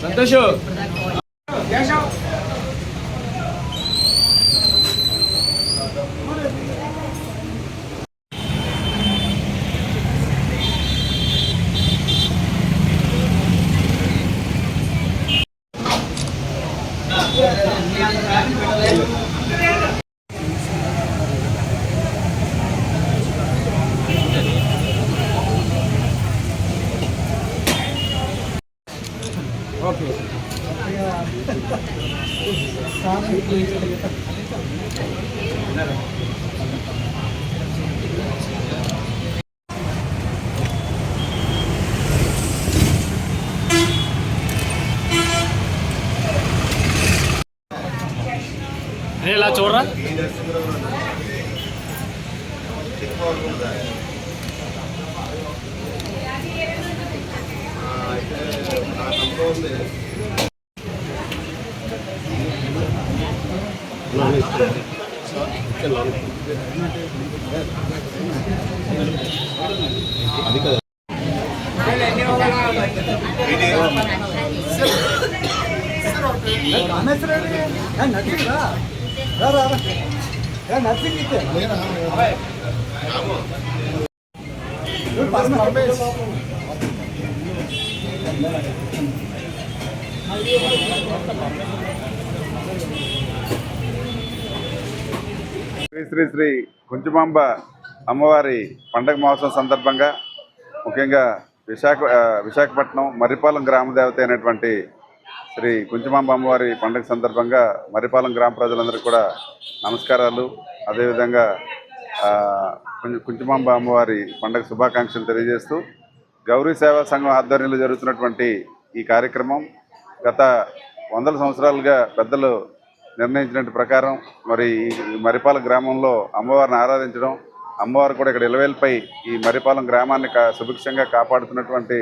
Santosh okay ఇలా చూడరా అది కదా శ్రీ శ్రీ కుంచుమాంబ అమ్మవారి పండగ మహోత్సవం సందర్భంగా ముఖ్యంగా విశాఖపట్నం మర్రిపాలెం గ్రామ దేవత అయినటువంటి శ్రీ కుంచుమాంబ అమ్మవారి పండుగ సందర్భంగా మర్రిపాలెం గ్రామ ప్రజలందరికీ కూడా నమస్కారాలు. అదేవిధంగా కుంచుమాంబ అమ్మవారి పండుగ శుభాకాంక్షలు తెలియజేస్తూ గౌరీ సేవా సంఘం ఆధ్వర్యంలో జరుగుతున్నటువంటి ఈ కార్యక్రమం గత 100 సంవత్సరాలుగా పెద్దలు నిర్ణయించిన ప్రకారం మరి మర్రిపాలెం గ్రామంలో అమ్మవారిని ఆరాధించడం, అమ్మవారు కూడా ఇక్కడ ఇలవేల్పై ఈ మర్రిపాలెం గ్రామాన్ని సుభిక్షంగా కాపాడుతున్నటువంటి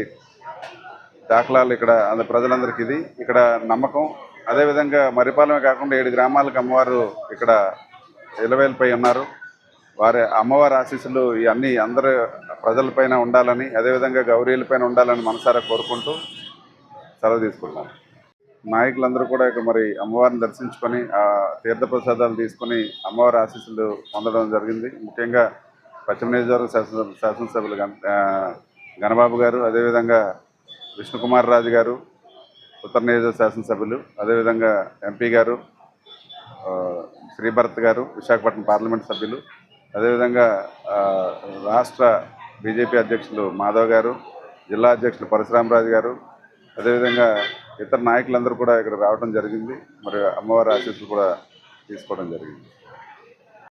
దాఖలాలు ఇక్కడ ప్రజలందరికీ ఇది ఇక్కడ నమ్మకం. అదేవిధంగా మర్రిపాలెమే కాకుండా 7 గ్రామాలకు అమ్మవారు ఇక్కడ ఇలవేల్పై ఉన్నారు. వారి అమ్మవారి ఆశీస్సులు ఇవన్నీ అందరు ప్రజలపైన ఉండాలని, అదేవిధంగా గౌరీలపైన ఉండాలని మనసారా కోరుకుంటూ సెలవు తీసుకుంటాం. నాయకులందరూ కూడా ఇక్కడ మరి అమ్మవారిని దర్శించుకొని ఆ తీర్థప్రసాదాలు తీసుకొని అమ్మవారి ఆశీస్సులు పొందడం జరిగింది. ముఖ్యంగా పశ్చిమ నియోజకవర్గ శాసనసభ్యులు గణబాబు గారు, అదేవిధంగా విష్ణుకుమార్ రాజు గారు, ఉత్తర నియోజకవర్గ శాసనసభ్యులు, అదేవిధంగా ఎంపీ గారు శ్రీభరత్ గారు, విశాఖపట్నం పార్లమెంట్ సభ్యులు, అదేవిధంగా రాష్ట్ర బీజేపీ అధ్యక్షులు మాధవ్ గారు, జిల్లా అధ్యక్షులు పరశురామరాజు గారు, అదేవిధంగా ఇతర నాయకులందరూ కూడా ఇక్కడ రావడం జరిగింది. మరి అమ్మవారి ఆశీస్సులు కూడా తీసుకోవడం జరిగింది.